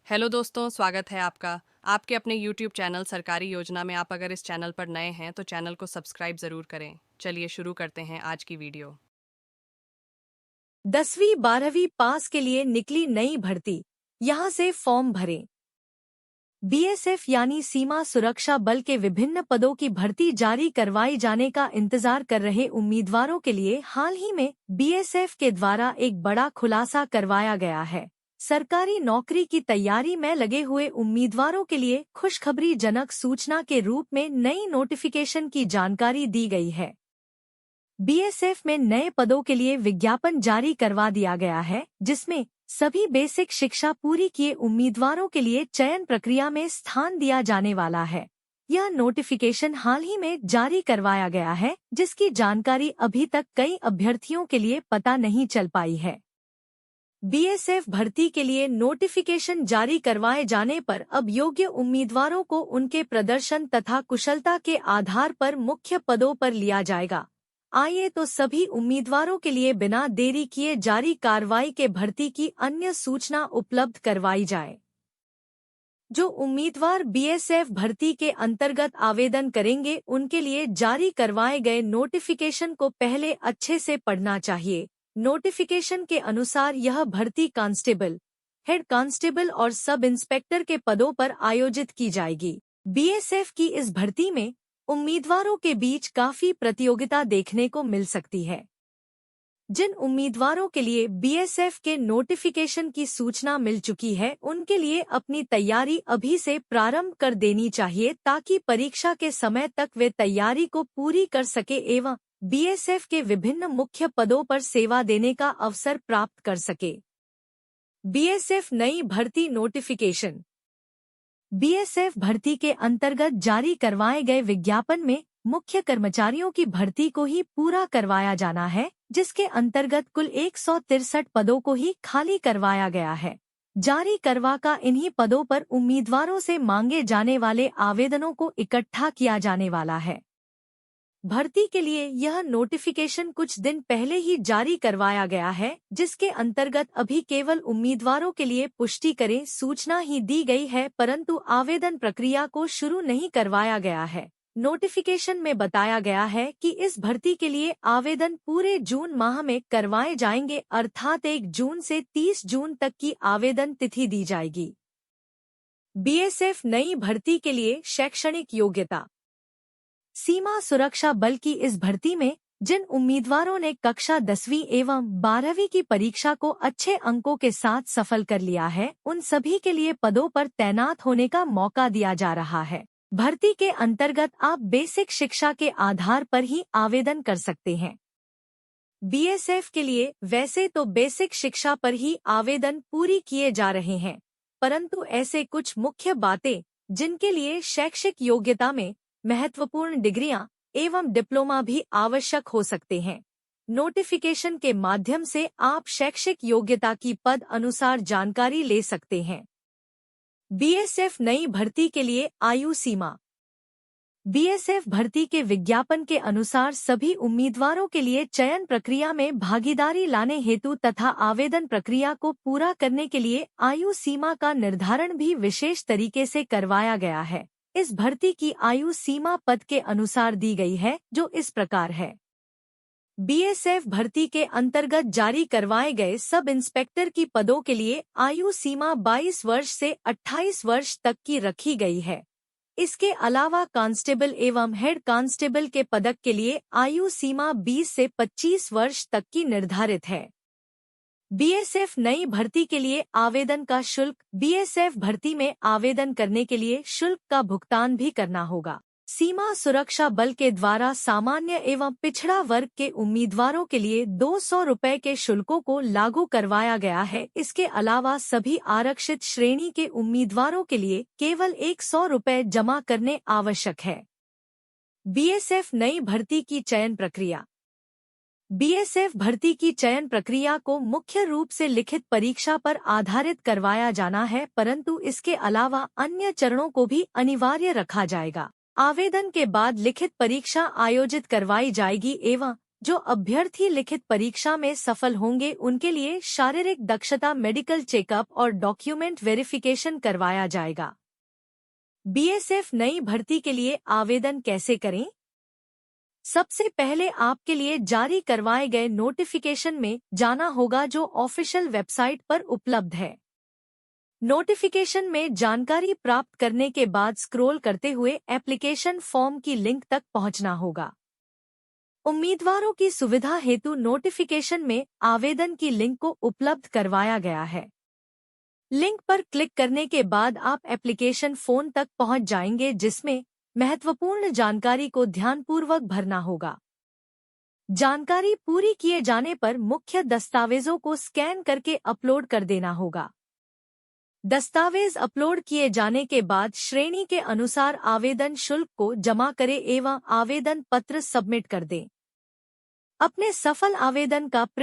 Hello दोस्तों, स्वागत है आपका आपके अपने YouTube चैनल सरकारी योजना में। आप अगर इस चैनल पर नए हैं तो चैनल को सब्सक्राइब ज़रूर करें। चलिए शुरू करते हैं आज की वीडियो। 10वीं-12वीं पास के लिए निकली नई भर्ती, यहां से फॉर्म भरें। बीएसएफ यानी सीमा सुरक्षा बल के विभिन्न पदों की भर्ती जारी करवाई जाने का इंतजार कर रहे उम्मीदवारों के लिए हाल ही में बीएसएफ के द्वारा एक बड़ा खुलासा करवाया गया है। सरकारी नौकरी की तैयारी में लगे हुए उम्मीदवारों के लिए खुशखबरीजनक सूचना के रूप में नई नोटिफिकेशन की जानकारी दी गई है। बीएसएफ में नए पदों के लिए विज्ञापन जारी करवा दिया गया है, जिसमें सभी बेसिक शिक्षा पूरी किए उम्मीदवारों के लिए चयन प्रक्रिया में स्थान दिया जाने वाला है। यह नोटिफिकेशन हाल ही में जारी करवाया गया है, जिसकी जानकारी अभी तक कई अभ्यर्थियों के लिए पता नहीं चल पाई है। बीएसएफ भर्ती के लिए नोटिफिकेशन जारी करवाए जाने पर अब योग्य उम्मीदवारों को उनके प्रदर्शन तथा कुशलता के आधार पर मुख्य पदों पर लिया जाएगा। आइए तो सभी उम्मीदवारों के लिए बिना देरी किए जारी कार्रवाई के भर्ती की अन्य सूचना उपलब्ध करवाई जाए। जो उम्मीदवार बीएसएफ भर्ती के अंतर्गत आवेदन करेंगे, उनके लिए जारी करवाए गए नोटिफिकेशन को पहले अच्छे से पढ़ना चाहिए। नोटिफिकेशन के अनुसार यह भर्ती कांस्टेबल, हेड कांस्टेबल और सब इंस्पेक्टर के पदों पर आयोजित की जाएगी। बीएसएफ की इस भर्ती में उम्मीदवारों के बीच काफी प्रतियोगिता देखने को मिल सकती है। जिन उम्मीदवारों के लिए बीएसएफ के नोटिफिकेशन की सूचना मिल चुकी है, उनके लिए अपनी तैयारी अभी से प्रारंभ कर देनी चाहिए, ताकि परीक्षा के समय तक वे तैयारी को पूरी कर सके एवं बीएसएफ के विभिन्न मुख्य पदों पर सेवा देने का अवसर प्राप्त कर सके। बीएसएफ नई भर्ती नोटिफिकेशन। बीएसएफ भर्ती के अंतर्गत जारी करवाए गए विज्ञापन में मुख्य कर्मचारियों की भर्ती को ही पूरा करवाया जाना है, जिसके अंतर्गत कुल 163 पदों को ही खाली करवाया गया है। जारी करवा का इन्हीं पदों पर उम्मीदवारों से मांगे जाने वाले आवेदनों को इकट्ठा किया जाने वाला है। भर्ती के लिए यह नोटिफिकेशन कुछ दिन पहले ही जारी करवाया गया है, जिसके अंतर्गत अभी केवल उम्मीदवारों के लिए पुष्टि करें सूचना ही दी गई है, परंतु आवेदन प्रक्रिया को शुरू नहीं करवाया गया है। नोटिफिकेशन में बताया गया है कि इस भर्ती के लिए आवेदन पूरे जून माह में करवाए जाएंगे, अर्थात 1 जून से 30 जून तक की आवेदन तिथि दी जाएगी। बीएसएफ नई भर्ती के लिए शैक्षणिक योग्यता। सीमा सुरक्षा बल की इस भर्ती में जिन उम्मीदवारों ने कक्षा 10वीं एवं 12वीं की परीक्षा को अच्छे अंकों के साथ सफल कर लिया है, उन सभी के लिए पदों पर तैनात होने का मौका दिया जा रहा है। भर्ती के अंतर्गत आप बेसिक शिक्षा के आधार पर ही आवेदन कर सकते हैं। बीएसएफ के लिए वैसे तो बेसिक शिक्षा पर ही आवेदन पूरी किए जा रहे हैं, परंतु ऐसे कुछ मुख्य बातें जिनके लिए शैक्षिक योग्यता में महत्वपूर्ण डिग्रियां एवं डिप्लोमा भी आवश्यक हो सकते हैं। नोटिफिकेशन के माध्यम से आप शैक्षिक योग्यता की पद अनुसार जानकारी ले सकते हैं। बीएसएफ नई भर्ती के लिए आयु सीमा। बीएसएफ भर्ती के विज्ञापन के अनुसार सभी उम्मीदवारों के लिए चयन प्रक्रिया में भागीदारी लाने हेतु तथा आवेदन प्रक्रिया को पूरा करने के लिए आयु सीमा का निर्धारण भी विशेष तरीके से करवाया गया है। इस भर्ती की आयु सीमा पद के अनुसार दी गई है, जो इस प्रकार है। बीएसएफ भर्ती के अंतर्गत जारी करवाए गए सब इंस्पेक्टर की पदों के लिए आयु सीमा 22 वर्ष से 28 वर्ष तक की रखी गई है। इसके अलावा कांस्टेबल एवं हेड कांस्टेबल के पदक के लिए आयु सीमा 20 से 25 वर्ष तक की निर्धारित है। बीएसएफ नई भर्ती के लिए आवेदन का शुल्क। बीएसएफ भर्ती में आवेदन करने के लिए शुल्क का भुगतान भी करना होगा। सीमा सुरक्षा बल के द्वारा सामान्य एवं पिछड़ा वर्ग के उम्मीदवारों के लिए 200 रुपए के शुल्कों को लागू करवाया गया है। इसके अलावा सभी आरक्षित श्रेणी के उम्मीदवारों के लिए केवल 100 रुपए जमा करने आवश्यक है। बीएसएफ नई भर्ती की चयन प्रक्रिया। बीएसएफ भर्ती की चयन प्रक्रिया को मुख्य रूप से लिखित परीक्षा पर आधारित करवाया जाना है, परंतु इसके अलावा अन्य चरणों को भी अनिवार्य रखा जाएगा। आवेदन के बाद लिखित परीक्षा आयोजित करवाई जाएगी एवं जो अभ्यर्थी लिखित परीक्षा में सफल होंगे उनके लिए शारीरिक दक्षता मेडिकल चेकअप और डॉक्यूमेंट वेरिफिकेशन करवाया जाएगा। बीएसएफ नई भर्ती के लिए आवेदन कैसे करें? सबसे पहले आपके लिए जारी करवाए गए नोटिफिकेशन में जाना होगा जो ऑफिशियल वेबसाइट पर उपलब्ध है। नोटिफिकेशन में जानकारी प्राप्त करने के बाद स्क्रॉल करते हुए एप्लीकेशन फॉर्म की लिंक तक पहुंचना होगा। उम्मीदवारों की सुविधा हेतु नोटिफिकेशन में आवेदन की लिंक को उपलब्ध करवाया गया है। लिंक पर क्लिक करने के बाद आप एप्लीकेशन फोन तक पहुंच जाएंगे, जिसमें महत्वपूर्ण जानकारी को ध्यानपूर्वक भरना होगा। जानकारी पूरी किए जाने पर मुख्य दस्तावेजों को स्कैन करके अपलोड कर देना होगा। दस्तावेज अपलोड किए जाने के बाद श्रेणी के अनुसार आवेदन शुल्क को जमा करें एवं आवेदन पत्र सबमिट कर दें। अपने सफल आवेदन का